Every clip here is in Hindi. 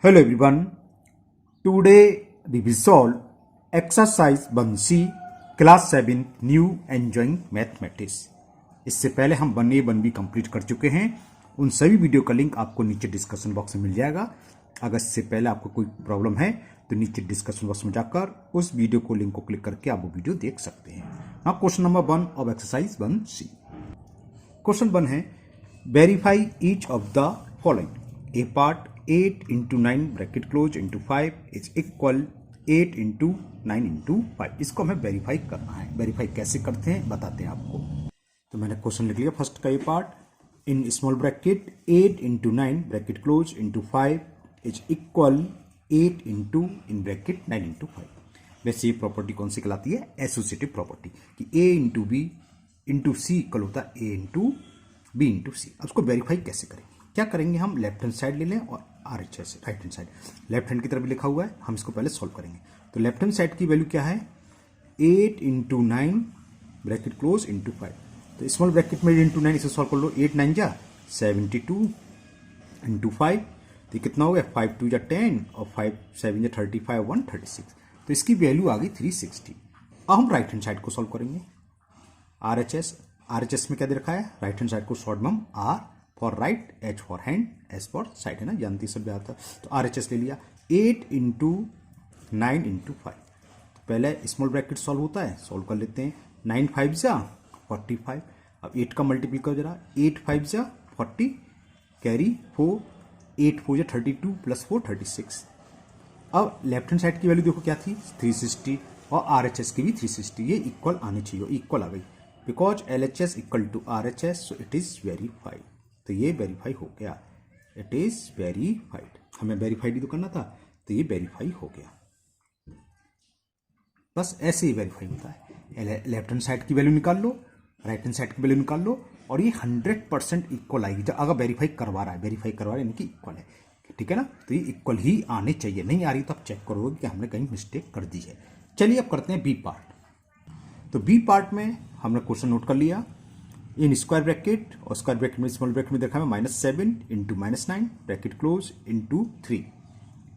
Hello everyone. Today we will solve exercise 1C class 7 new enjoying mathematics. इससे पहले हम 1A 1B कंप्लीट कर चुके हैं। उन सभी वीडियो का लिंक आपको नीचे डिस्कशन बॉक्स में मिल जाएगा। अगर इससे पहले आपको कोई प्रॉब्लम है तो नीचे डिस्कशन बॉक्स में जाकर उस वीडियो को लिंक को क्लिक करके आप वो वीडियो देख सकते हैं। Now question number 1 of exercise 1C। Question 1 है verify each of the following. A part 8 into 9 bracket close into 5 is equal 8 into 9 into 5। इसको हमें वेरीफाई करना है। वेरीफाई कैसे करते हैं बताते हैं आपको। तो मैंने क्वेश्चन लिख लिया फर्स्ट का। A part in small bracket 8 into 9 bracket close into 5 is equal 8 into in bracket 9 into 5। वैसे ये प्रॉपर्टी कौन सी कहलाती है? एसोसिएटिव प्रॉपर्टी कि ए into B into C equal होता है ए इंटू बी इंटू सी। अब उसको वेरीफाई कैसे करेंगे? क्या करेंगे, हम लेफ्ट हैंड साइड ले लें और RHS right hand side. Left hand की तरफ भी लिखा हुआ है, हम इसको पहले सॉल्व करेंगे। तो लेफ्ट हैंड साइड की वैल्यू क्या है? 8 into 9 ब्रैकेट क्लोज इंटू 5। तो स्मॉल ब्रैकेट में इंटू 9 इसे सॉल्व कर लो। 8 9 जा 72 इंटू 5 तो कितना हो गया? 5 2 जा 10 और 5 7 जा 35 1 36। तो इसकी वैल्यू आ गई 360। अब हम राइट हैंड साइड को सॉल्व करेंगे। RHS में क्या दे रखा है? राइट हैंड साइड को शॉर्ट में हम R for right, H for hand, S for side है ना, जानती सब आता। तो RHS ले लिया। 8 into 9 into 5। तो पहले स्मॉल ब्रैकेट सॉल्व होता है, सॉल्व कर लेते हैं। 9 5 जा 45। अब 8 का मल्टीप्लाई करो जरा। 8 5 जा 40 कैरी 4 8 4 जा 32 प्लस 4 36। अब लेफ्ट हैंड साइड की वैल्यू देखो क्या थी? 360 और RHS की भी 360। ये इक्वल आनी चाहिए, इक्वल आ गई because LHS equal to RHS, so it is verified. तो ये वेरीफाई हो गया, इट इज वेरीफाइड। हमें वेरीफाइड ही तो करना था, तो ये वेरीफाई हो गया। बस ऐसे ही वेरीफाई होता है। लेफ्ट हैंड साइड की वैल्यू निकाल लो, राइट हैंड साइड की वैल्यू निकाल लो और ये 100% इक्वल आएगी। जब अगर वेरीफाई करवा रहा है, वेरीफाई करवा रहा है यानी कि इक्वल है, ठीक है ना। तो ये इक्वल ही आने चाहिए। नहीं आ रही तो आप चेक करोगे कि हमने कहीं मिस्टेक कर दी है। चलिए अब करते हैं बी पार्ट। तो बी पार्ट में हमने क्वेश्चन नोट कर लिया। इन स्क्वायर ब्रैकेट और स्क्वायर ब्रैकेट में स्मॉल ब्रैकेट में देखा है -7 into -9 bracket close into 3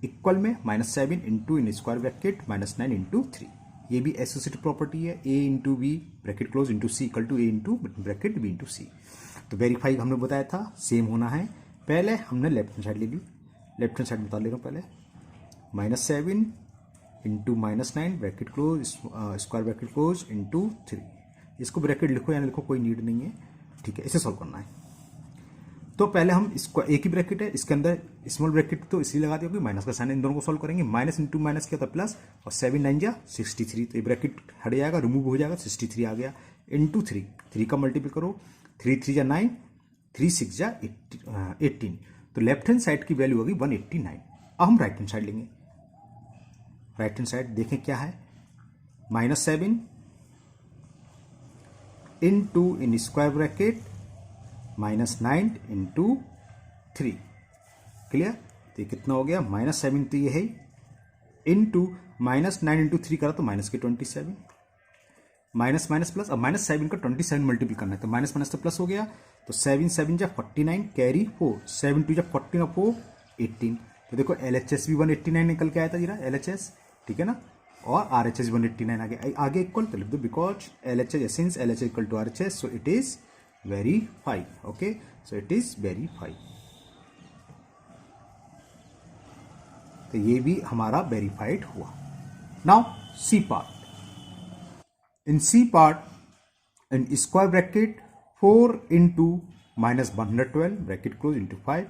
equal में -7 into in square bracket -9 into 3। ये भी एसोसिएटिव प्रॉपर्टी है। A into B bracket close into C equal to A into bracket B into C. तो वेरीफाई हमने बताया था सेम होना है। पहले हमने लेफ्ट हैंड साइड ले ली। लेफ्ट हैंड साइड बता ले रहा हूँ पहले। -7 into -9 bracket close square bracket close into 3। इसको ब्रैकेट लिखो या ना लिखो कोई नीड नहीं है, ठीक है। इसे सॉल्व करना है। तो पहले हम इसको एक ही ब्रैकेट है, इसके अंदर स्मॉल ब्रैकेट तो इसलिए लगा दिया माइनस का साइन। इन दोनों को सॉल्व करेंगे। माइनस इंटू माइनस क्या होता है प्लस, और 7 9 जा 63। तो ये ब्रैकेट हट जाएगा, रिमूव हो जाएगा, 63 आ गया इंटू 3। 3 का मल्टीपल करो, 3 3 जा 9, 3 6 जा 18। तो लेफ्ट हैंड साइड की वैल्यू होगी 189। अब हम राइट हैंड साइड लेंगे। राइट हैंड साइड देखें क्या है? -7 into in square bracket -9 into 3। Clear? तो ये कितना हो गया? -7 तो ये है इंटू -9 इंटू 3 करा तो माइनस के 27। Minus minus plus. अब -7 का 27 मल्टीपल करना है तो माइनस माइनस तो प्लस हो गया। तो 7 7 जा 49 कैरी 4 7 2 जा 14 और 4 18। तो देखो LHS भी 189 निकल के आया था जीरा LHS, ठीक है ना। और RHS 189 आगे इक्वल तो लिख दो because LHS since LHS equal to RHS, so it is verify. Okay, so it is verify. तो ये भी हमारा वेरीफाइड हुआ। Now C part. In C part in square bracket 4 into -112 bracket close into 5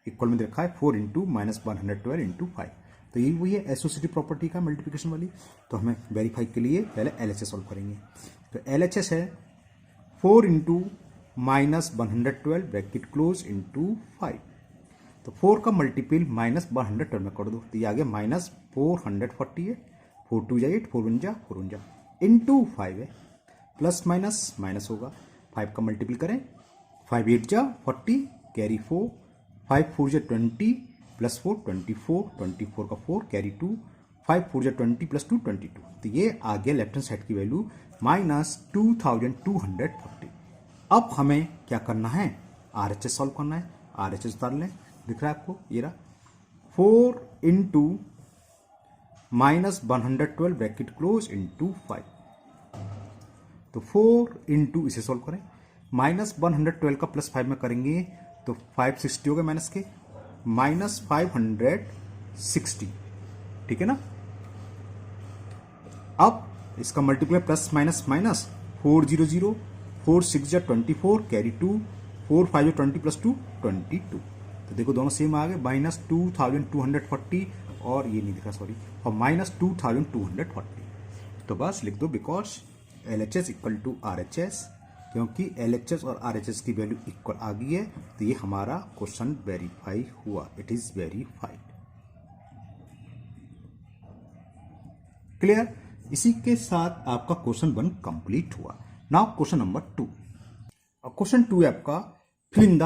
equal में देखा है 4 इंटू -112 इंटू 5। तो ये वही है एसोसिएटिव प्रॉपर्टी का मल्टीप्लिकेशन वाली। तो हमें वेरीफाई के लिए पहले LHS सॉल्व करेंगे। तो LHS है 4 इंटू -112 ब्रैकेट क्लोज इंटू 5। तो 4 का मल्टीपल -112 में कर दो तो ये आ गया -448। 4 2 जा 8, 4 1 जा 4 1 जा इंटू 5 है। प्लस माइनस माइनस होगा। 5 का मल्टीपल करें, 5 8 जा 40 कैरी 4, 5 4 जा 20 प्लस 4 24, 24 का 4 कैरी 2, 5 4 जा 20 प्लस 2 22। तो ये आ गया लेफ्ट हैंड साइड की वैल्यू -2240। अब हमें क्या करना है? RHS सॉल्व करना है। RHS उतार लें, दिख रहा है आपको ये रहा। 4 इंटू -112 ब्रैकेट क्लोज इंटू 5। तो 4 इंटू, इसे सॉल्व करें, -112 का +5 में करेंगे तो 560 हो गए माइनस के, -560, ठीक है ना। अब इसका मल्टीप्लाई प्लस माइनस माइनस, 400, 4 6 जा 24, कैरी 2, 4 5 जा 20 + 2 22। तो देखो दोनों सेम आ गए, -2240 और ये नहीं दिखा सॉरी, और -2240। तो बस लिख दो because LHS equal to RHS, क्योंकि LHS और RHS की वैल्यू इक्वल आ गई है तो ये हमारा क्वेश्चन वेरीफाई हुआ, इट इज वेरीफाइड। क्लियर। इसी के साथ आपका क्वेश्चन 1 कंप्लीट हुआ। Now question number 2। क्वेश्चन 2 है आपका फिल इन द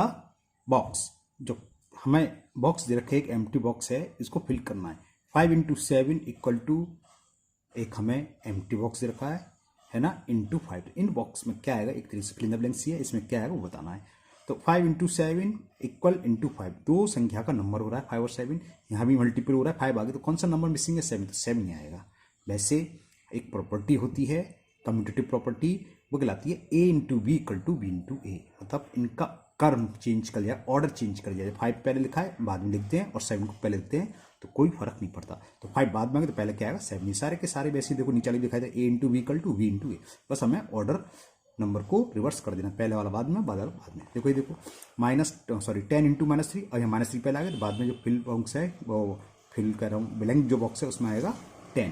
बॉक्स। जो हमें बॉक्स दे रखे, एक एम्प्टी बॉक्स है, इसको फिल करना है। 5 × 7 इक्वल टू, एक हमें एम्प्टी बॉक्स दे रखा है ना, इंटू 5। इन बॉक्स में क्या आएगा, एक तरीके से फिल इन द ब्लैंक्स ही है, इसमें क्या आएगा वो बताना है। तो 5 × 7 इक्वल इंटू 5, दो संख्या का नंबर हो रहा है 5 और 7, यहाँ भी मल्टीपल हो रहा है 5 आगे, तो कौन सा नंबर मिसिंग है, 7, तो 7 ही आएगा। वैसे एक प्रॉपर्टी होती है कम्यूटेटिव प्रॉपर्टी, वो कहलाती है A × B = B × A, मतलब इनका कर्म चेंज कर लिया, ऑर्डर चेंज कर लिया। 5 पहले लिखा है बाद में लिखते हैं और 7 को पहले लिखते हैं तो कोई फर्क नहीं पड़ता। तो 5 बाद में आगे तो पहले क्या आएगा 7, ये सारे के सारे वैसे देखो नीचे दिखाई दे A × B = B × A, बस हमें ऑर्डर नंबर को रिवर्स कर देना, पहले वाला बाद में, बाद वाला बाद में। देखो ये देखो 10 × -3, और यहाँ -3 पहले आ गया तो बाद में जो फिल बॉक्स है वो फिल कर रहा हूँ, ब्लैंक जो बॉक्स है उसमें आएगा 10।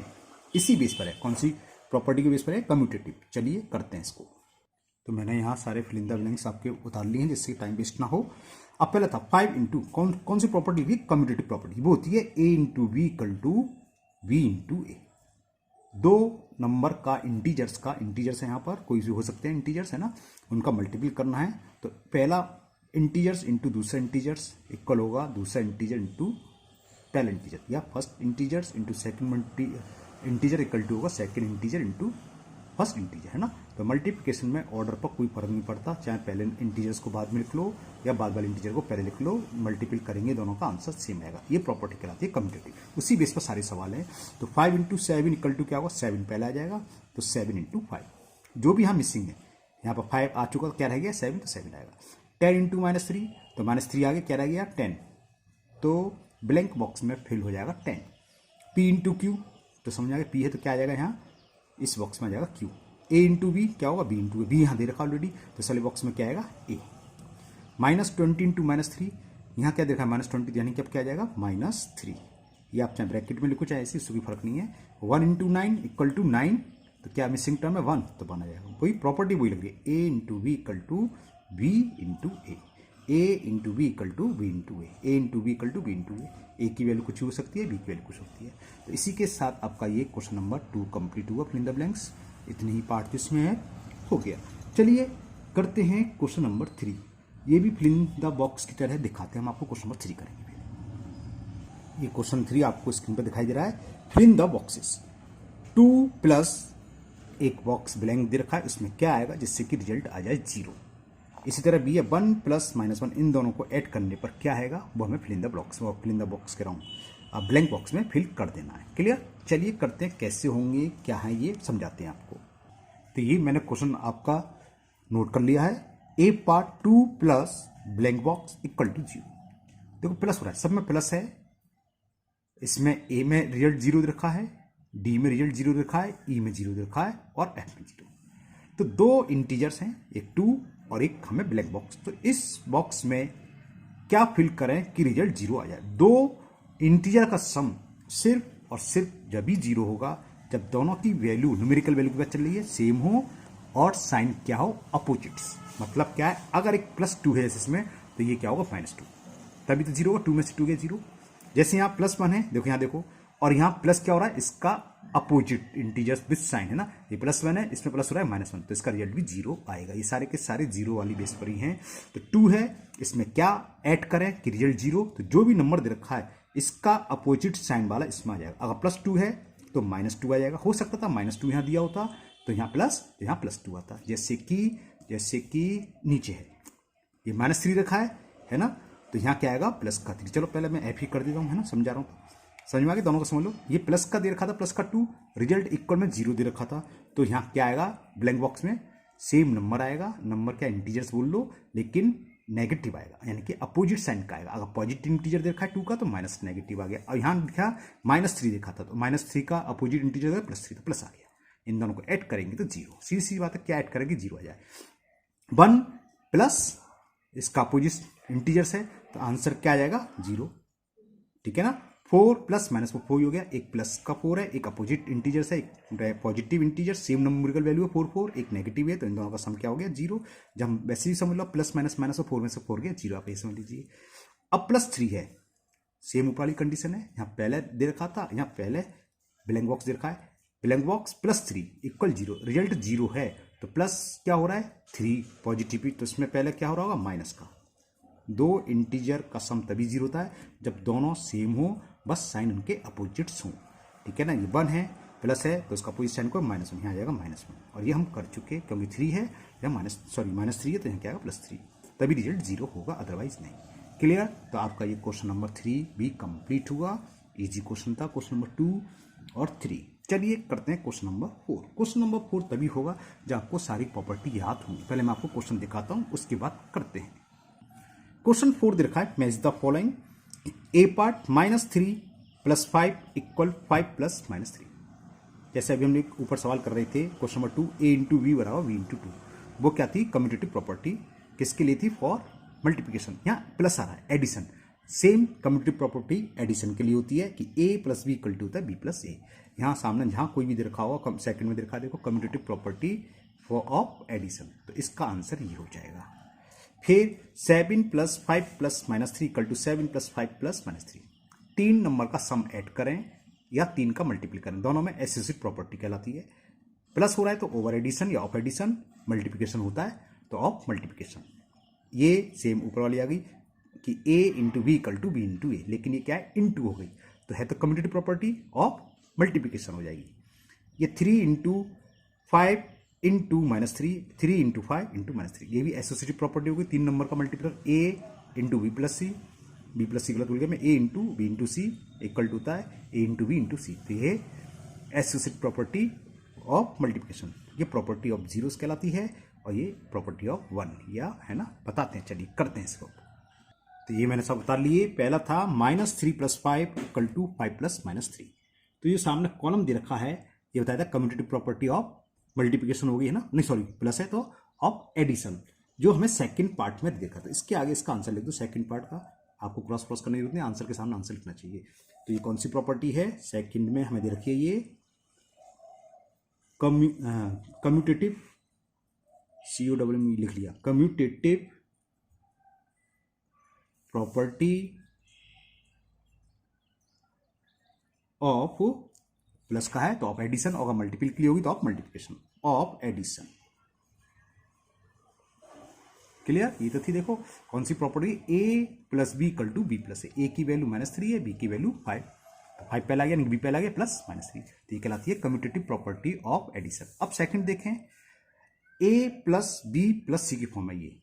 इसी बेस पर है, कौन सी प्रॉपर्टी के बेस पर है, कम्यूटेटिव। चलिए करते हैं इसको। तो मैंने यहाँ सारे फिल इन द ब्लैंक्स आपके उतार लिए हैं जिससे टाइम वेस्ट ना हो। अब पहला था 5 इंटू, कौन सी प्रॉपर्टी थी, कम्यूटेटिव प्रॉपर्टी, वो होती है A × B = B × A। दो नंबर का इंटीजर्स है, यहाँ पर कोई भी हो सकते हैं इंटीजर्स है ना, उनका मल्टीपल करना है। तो पहला इंटीजर्स इंटू दूसरा इंटीजर्स इक्वल होगा दूसरा इंटीजर इंटू पहला इंटीजर, या first integers into second integer equal to होगा second integer into first integer, है ना। तो मल्टीप्लिकेशन में ऑर्डर पर कोई फर्क नहीं पड़ता, चाहे पहले इंटीजर्स को बाद में लिख लो या बाद वाले इंटीजर को पहले लिख लो, मल्टीपल करेंगे दोनों का आंसर सेम आएगा। ये प्रॉपर्टी कहलाती है कम्यूटेटिव, उसी बेस पर सारे सवाल हैं। तो 5 × 7 इक्वल टू क्या होगा, 7 पहले आ जाएगा, तो 7 × 5, जो भी यहाँ मिसिंग है, यहाँ पर 5 आ चुका, क्या रह गया 7, तो 7 आएगा। 10 × -3, तो -3 आगे क्या रह गया 10, तो ब्लैंक बॉक्स में फिल हो जाएगा 10। P × Q, तो समझ आ गया, P है तो क्या आ जाएगा यहाँ इस बॉक्स में आ जाएगा Q। A × B क्या होगा, B × A, B यहाँ दे रखा ऑलरेडी, तो इस वाले बॉक्स में क्या आएगा A। -20 × -3, यहाँ क्या देखा -20, यानी कि अब क्या आ जाएगा -3, ये आप चाहे ब्रैकेट में लिखो चाहे ऐसे, इससे कोई फर्क नहीं है। 1 × 9 = 9, तो क्या मिसिंग टर्म है 1, तो बना जाएगा, वही प्रॉपर्टी वही लग रही है, A × B = B × A, A × B = B × A, A × B = B × A। A की वैल्यू कुछ हो सकती है, B की वैल्यू कुछ होती है। तो इसी के साथ आपका ये क्वेश्चन नंबर 2 कंप्लीट हुआ, फिल इन द ब्लैंक्स। इतने ही पार्ट जिसमें है हो गया। चलिए करते हैं क्वेश्चन नंबर 3। ये भी फिल इन द बॉक्स की तरह दिखाते हैं, हम आपको क्वेश्चन नंबर 3 करेंगे। ये क्वेश्चन 3 आपको स्क्रीन पर दिखाई दे रहा है, fill in the boxes. 2 plus एक बॉक्स ब्लैंक दे रखा है, इसमें क्या आएगा जिससे कि रिजल्ट आ जाए 0। इसी तरह भी है 1 + -1, इन दोनों को ऐड करने पर क्या आएगा वो हमें fill in the box, fill in the box कह रहा हूँ, अब ब्लैंक बॉक्स में फिल कर देना है। क्लियर। चलिए करते हैं, कैसे होंगे क्या है ये समझाते हैं आपको। तो ये मैंने क्वेश्चन आपका नोट कर लिया है। A part 2 plus blank box equal to 0। देखो प्लस हो रहा है, सब में प्लस है, इसमें A में रिजल्ट 0 रखा है, D में रिजल्ट 0 रखा है, E में 0 रखा है और F में 0। तो दो इंटीजर्स हैं, एक 2 और एक हमें ब्लैक बॉक्स। तो इस बॉक्स में क्या फिल करें कि रिजल्ट 0 आ जाए। दो इंटीजर का सम सिर्फ और सिर्फ जब ही 0 होगा जब दोनों की वैल्यू न्यूमेरिकल वैल्यू की बात चल रही है सेम हो और साइन क्या हो अपोजिट्स। मतलब क्या है, अगर एक +2 है इसमें तो ये क्या होगा -2, तभी तो 0 होगा, 2 में से 2 गया 0। जैसे यहाँ +1 है, देखो यहाँ देखो, और यहाँ प्लस क्या हो रहा है, इसका अपोजिट इंटीजर्स विद साइन है ना, ये +1 है, इसमें प्लस हो रहा है -1, तो इसका रिजल्ट भी 0 आएगा। ये सारे के सारे 0 वाली बेस पर ही हैं। तो 2 है, इसमें क्या ऐड करें कि रिजल्ट 0, तो जो भी नंबर दे रखा है इसका अपोजिट साइन वाला इसमें आ जाएगा। अगर +2 है तो -2 आ जाएगा, हो सकता था -2 यहाँ दिया होता तो यहाँ प्लस, तो यहाँ +2 आता। जैसे कि नीचे है ये -3 रखा है ना, तो यहाँ क्या आएगा +3। चलो पहले मैं F ही कर देता हूँ, है ना, समझा रहा हूँ। समझ में आ गया, दोनों को समझ लो। ये प्लस का दे रखा था, प्लस का 2, रिजल्ट इक्वल में 0 दे रखा था, तो यहाँ क्या आएगा ब्लैंक बॉक्स में, सेम नंबर आएगा, नंबर क्या इंटीजर्स बोल लो, लेकिन नेगेटिव आएगा, यानी कि अपोजिट साइन का आएगा। अगर पॉजिटिव इंटीजर देखा है 2 का तो माइनस नेगेटिव आ गया, और यहाँ देखा -3 देखा था तो -3 का अपोजिट इंटीजर +3 तो प्लस आ गया। इन दोनों को ऐड करेंगे तो 0, सीधी सी बात है, क्या ऐड करेंगे 0 आ जाए। 1 प्लस इसका अपोजिट इंटीजर्स है तो आंसर क्या आ जाएगा 0, ठीक है ना। 4 प्लस -4 ही हो गया, एक प्लस का 4 है, एक अपोजिट इंटीजर्स है, एक positive integer, same numerical value है 4 एक नेगेटिव है, तो इन दोनों का सम क्या हो गया 0। जब हम वैसे ही समझ लो प्लस माइनस माइनस और 4 में से 4 गया 0, आप ये समझ लीजिए। अब +3 है, सेम ऊपर वाली कंडीशन है, यहाँ पहले दे रखा था, यहाँ पहले ब्लैंक बॉक्स दे रखा है, ब्लैंक बॉक्स +3 इक्वल 0, रिजल्ट 0 है तो प्लस क्या हो रहा है 3 पॉजिटिव, तो इसमें पहले क्या हो रहा होगा माइनस का। 2 इंटीजर का सम तभी 0 होता है जब दोनों सेम हो, बस साइन उनके अपोजिट्स हों, ठीक है ना। ये 1 है, प्लस है तो उसका अपोजिट साइन को -1, यहाँ आ जाएगा -1, और ये हम कर चुके, क्योंकि 3 है या -3 है तो यहाँ क्या आएगा +3, तभी रिजल्ट 0 होगा, अदरवाइज नहीं। क्लियर। तो आपका ये क्वेश्चन नंबर 3 भी कंप्लीट हुआ। इजी क्वेश्चन था क्वेश्चन नंबर 2 और 3। चलिए करते हैं क्वेश्चन नंबर 4। क्वेश्चन नंबर 4 तभी होगा जब आपको सारी प्रॉपर्टी याद होंगी। पहले मैं आपको क्वेश्चन दिखाता हूँ, उसके बाद करते हैं। क्वेश्चन 4 दे रखा है, match the following, A part -3 + 5 = 5 + -3। जैसे अभी हम लोग ऊपर सवाल कर रहे थे question number 2, a × v = v × 2, वो क्या थी कम्यूटेटिव प्रॉपर्टी, किसके लिए थी, फॉर मल्टीप्लिकेशन। यहाँ प्लस आ रहा है, addition, same commutative property addition के लिए होती है कि a + b = होता है b + a। यहाँ सामने जहाँ कोई भी दे रखा होगा, सेकंड में दे रखा है, देखो commutative property for of addition, तो इसका आंसर ये हो जाएगा। फिर 7 + 5 + -3 = 7 + 5 + -3, 3 नंबर का सम ऐड करें या 3 का मल्टीप्लाई करें, दोनों में एसोसिएटिव प्रॉपर्टी कहलाती है। प्लस हो रहा है तो ओवर एडिशन या ऑफ एडिशन, मल्टीप्लिकेशन होता है तो ऑफ मल्टीप्लिकेशन। ये सेम ऊपर वाली आ गई कि a × v = b × a, लेकिन ये क्या है इनटू हो गई, तो है तो कम्यूटेटिव प्रॉपर्टी ऑफ मल्टीप्लिकेशन हो जाएगी। ये 3 × 5 × -3, 3 × 5 × -3, ये भी एसोसिएटिव प्रॉपर्टी होगी, 3 नंबर का multiply, a × b + c, b + c गलत बोल गया मैं, a × b × c equal to होता है a × b × c, तो ये एसोसिएटिव प्रॉपर्टी ऑफ मल्टीप्लिकेशन, ये प्रॉपर्टी ऑफ जीरोस कहलाती है, और ये प्रॉपर्टी ऑफ 1, या है ना, बताते हैं, चलिए करते हैं इसको। तो ये मैंने सब बता लिए। पहला था -3 + 5 = 5 + -3, तो ये सामने कॉलम दे रखा है, ये बताया था कम्यूटेटिव प्रॉपर्टी ऑफ मल्टीप्लिकेशन हो गई है ना, नहीं सॉरी प्लस है तो ऑफ एडिशन, जो हमें सेकंड पार्ट में देखा था। इसके आगे इसका आंसर लिख दो, सेकंड पार्ट का आपको क्रॉस क्रॉस करने की जरूरत नहीं, आंसर के सामने आंसर लिखना चाहिए। तो ये कौन सी प्रॉपर्टी है, सेकंड में हमें दे रखी है ये कम्यूटेटिव, COWM लिख लिया, कम्यूटेटिव प्रॉपर्टी ऑफ, प्लस का है तो ऑफ एडिशन, और मल्टीपल के लिए होगी तो of multiplication, of addition. Clear. ये तो थी, देखो कौन सी property, a + b = b + a, a की वैल्यू -3 है, b की वैल्यू 5, 5 पहला गया, b पहला गया, प्लस -3, तो ये कहलाती है कम्यूटेटिव प्रॉपर्टी ऑफ एडिशन। अब सेकंड देखें, a + b + c की फॉर्म है, ये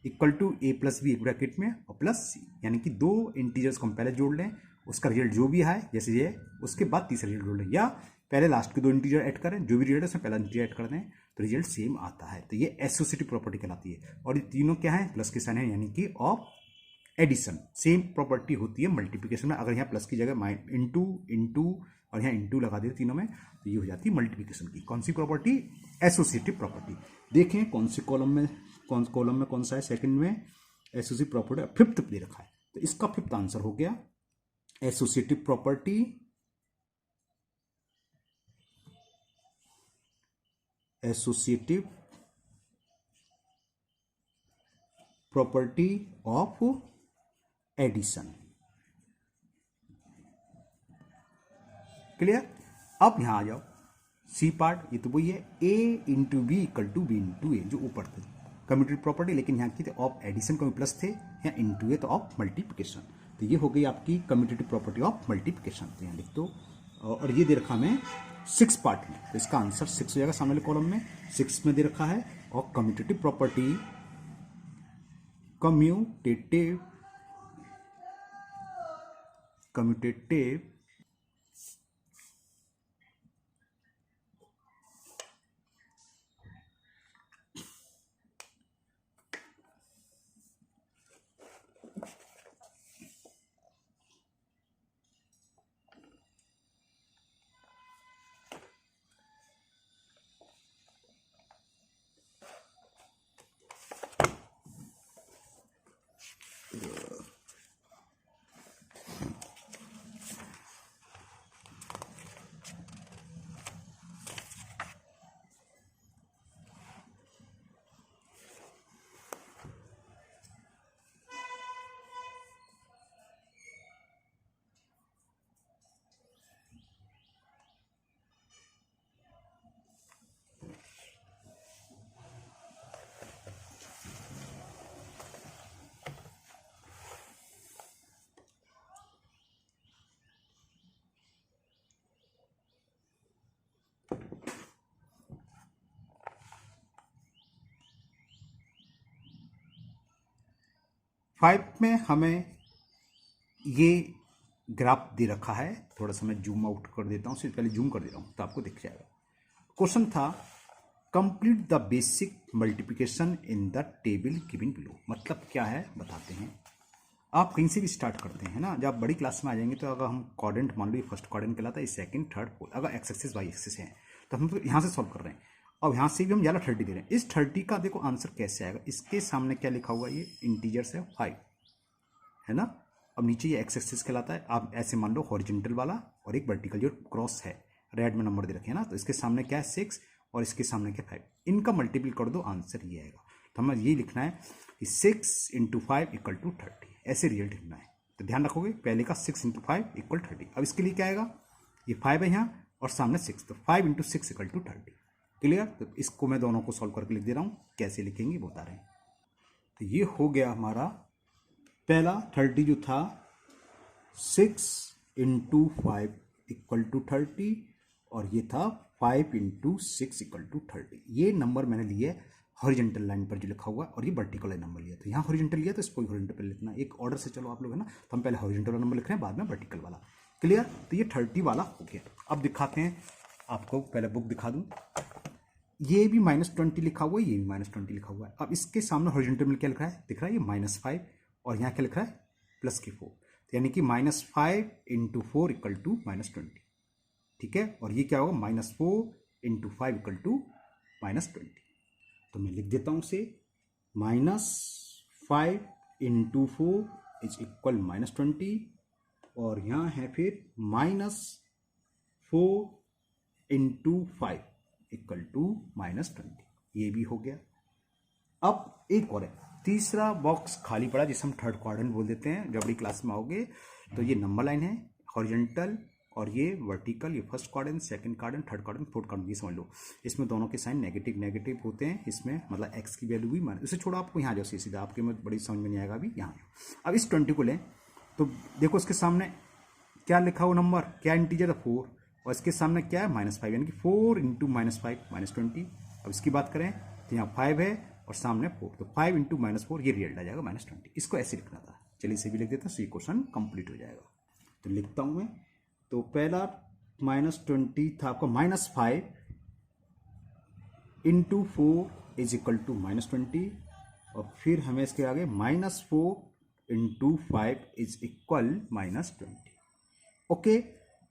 इक्वल टू a + b एक ब्रैकेट में और प्लस c, यानी कि 2 इंटीजर्स को हम पहले जोड़ लें, उसका रिजल्ट जो भी है जैसे ये, उसके बाद तीसरा रिजल्ट जोड़ लें, या पहले लास्ट के 2 इंटीजर ऐड करें, जो भी रिजल्ट है उसमें पहला इंटीजर ऐड कर दें तो रिजल्ट सेम आता है, तो ये एसोसिएटिव प्रॉपर्टी कहलाती है। और ये तीनों क्या है, प्लस के साइन है, यानी कि ऑफ एडिशन। सेम प्रॉपर्टी होती है मल्टीप्लिकेशन में, अगर यहाँ प्लस की जगह इंटू और यहाँ इंटू लगा दे तीनों में, तो ये हो जाती है मल्टीप्लिकेशन की कौन सी प्रॉपर्टी, एसोसिएटिव प्रॉपर्टी। देखें कौन से कॉलम में कौन सा है, सेकंड में एसोसिएटिव प्रॉपर्टी, फिफ्थ दे रखा है, तो इसका फिफ्थ आंसर हो गया associative property of addition. Clear. अब यहां आ जाओ, सी पार्ट, ये तो वही है, a × b = b × a, जो ऊपर थे कम्यूटेटिव प्रॉपर्टी, लेकिन यहाँ की थे ऑफ एडिशन का प्लस थे, यहाँ इंटू है तो ऑफ मल्टीप्लिकेशन, तो ये हो गई आपकी कम्यूटेटिव प्रॉपर्टी ऑफ मल्टीप्लिकेशन। तो यहाँ लिख दो, और ये दे रखा हमें 6 पार्ट में, तो इसका आंसर 6 हो जाएगा सामने वाले कॉलम में, 6 में दे रखा है। और कम्यूटेटिव प्रॉपर्टी, कम्यूटेटिव 5 में हमें ये ग्राफ दे रखा है, थोड़ा सा मैं जूम आउट कर देता हूँ, सिर्फ पहले जूम कर दे रहा हूँ तो आपको दिख जाएगा। क्वेश्चन था complete the basic multiplication in the table given below. मतलब क्या है बताते हैं। आप कहीं से भी स्टार्ट करते हैं ना, जब आप बड़ी क्लास में आ जाएंगे तो अगर हम क्वाड्रेंट मान लो, ये फर्स्ट क्वाड्रेंट कहलाता है, सेकंड थर्ड फोर्थ, अगर एक्स एक्सिस वाई एक्सिस है तो हम तो यहाँ से सॉल्व कर रहे हैं और यहाँ से भी हम ज़्यादा 30 दे रहे हैं। इस 30 का देखो आंसर कैसे आएगा। इसके सामने क्या लिखा हुआ है, ये इंटीजर्स है 5 है ना। अब नीचे ये एक्स एक्सिस कहलाता है। आप ऐसे मान लो हॉरिजॉन्टल वाला और एक वर्टिकल जो क्रॉस है, रेड में नंबर दे रखे हैं ना, तो इसके सामने क्या है 6 और इसके सामने क्या 5। इनका मल्टीपल कर दो, आंसर ये आएगा। तो हमें ये लिखना है कि 6 × 5 = 30, ऐसे रिजल्ट लिखना है। तो ध्यान रखोगे पहले का 6 × 5 = 30। अब इसके लिए क्या आएगा, ये 5 है यहाँ और सामने 6, तो 5 × 6 = 30। क्लियर। तो इसको मैं दोनों को सॉल्व करके लिख दे रहा हूँ, कैसे लिखेंगे बता रहे हैं। तो ये हो गया हमारा पहला 30 जो था 6 × 5 = 30 और ये था 5 × 6 = 30। ये नंबर मैंने लिए हॉरिजॉन्टल लाइन पर जो लिखा हुआ और ये वर्टिकल लाइन नंबर लिया। तो यहाँ हॉरिजॉन्टल लिया तो इसको हॉरिजॉन्टल पर लिखना, एक ऑर्डर से चलो आप लोग है ना। तो हम पहले हॉरिजॉन्टल वाला नंबर लिख रहे हैं, बाद में वर्टिकल वाला। क्लियर। तो ये 30 वाला हो गया। अब दिखाते हैं आपको, पहले बुक दिखा दूँ। ये भी -20 लिखा हुआ है, ये भी -20 लिखा हुआ है। अब इसके सामने हॉरिजॉन्टल में क्या लिखा है दिख रहा है, ये -5 और यहाँ क्या लिखा है +4, यानी कि -5 × 4 = -20। ठीक है। और ये क्या होगा -4 × 5 = -20। तो मैं लिख देता हूँ इसे, -5 × 4 = -20 और यहाँ है फिर -4 × 5 = -20। ये भी हो गया। अब एक और है, तीसरा बॉक्स खाली पड़ा जिसे हम थर्ड क्वाड्रेंट बोल देते हैं। जब बड़ी क्लास में आओगे तो ये नंबर लाइन है हॉरिजॉन्टल और ये वर्टिकल, ये first quadrant, second quadrant, third quadrant, fourth quadrant, ये समझ लो। इसमें दोनों के साइन नेगेटिव नेगेटिव होते हैं। इसमें मतलब एक्स की वैल्यू भी मान, इसे छोड़ो आपको यहाँ जाओ सीधा, आपके में बड़ी समझ में नहीं आएगा अभी। यहाँ अब इस 20 को लें तो देखो इसके सामने क्या लिखा हुआ नंबर, क्या इंटीजर है 4 और इसके सामने क्या है -5, यानी कि 4 × -5 -20। अब इसकी बात करें तो यहाँ 5 है और सामने 4, तो 5 × -4 ये रिजल्ट आ जाएगा -20। इसको ऐसे लिखना था। चलिए इसे भी लिख देता हूँ, ये क्वेश्चन कंप्लीट हो जाएगा। तो लिखता हूँ मैं। तो पहला -20 था आपका, -5 × 4 = -20 और फिर हमें इसके आगे -4 × 5 = -20। ओके।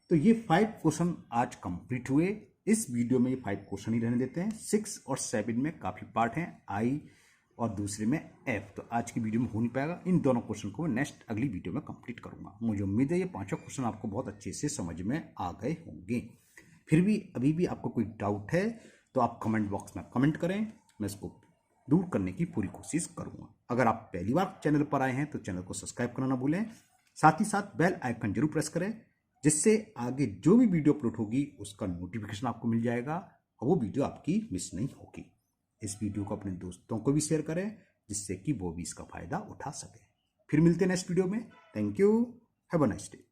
तो ये 5 क्वेश्चन आज कंप्लीट हुए। इस वीडियो में ये 5 क्वेश्चन ही रहने देते हैं। 6 और 7 में काफ़ी पार्ट हैं, आई और दूसरे में एफ, तो आज की वीडियो में हो नहीं पाएगा। इन दोनों क्वेश्चन को मैं नेक्स्ट अगली वीडियो में कंप्लीट करूंगा। मुझे उम्मीद है ये 5 क्वेश्चन आपको बहुत अच्छे से समझ में आ गए होंगे। फिर भी अभी भी आपको कोई डाउट है तो आप कमेंट बॉक्स में कमेंट करें, मैं इसको दूर करने की पूरी कोशिश करूंगा। अगर आप पहली बार चैनल पर आए हैं तो चैनल को सब्सक्राइब करना ना भूलें, साथ ही साथ बेल आइकन जरूर प्रेस करें, जिससे आगे जो भी वीडियो अपलोड होगी उसका नोटिफिकेशन आपको मिल जाएगा और वो वीडियो आपकी मिस नहीं होगी। इस वीडियो को अपने दोस्तों को भी शेयर करें, जिससे कि वो भी इसका फायदा उठा सके। फिर मिलते हैं नेक्स्ट वीडियो में। Thank you, have a nice day.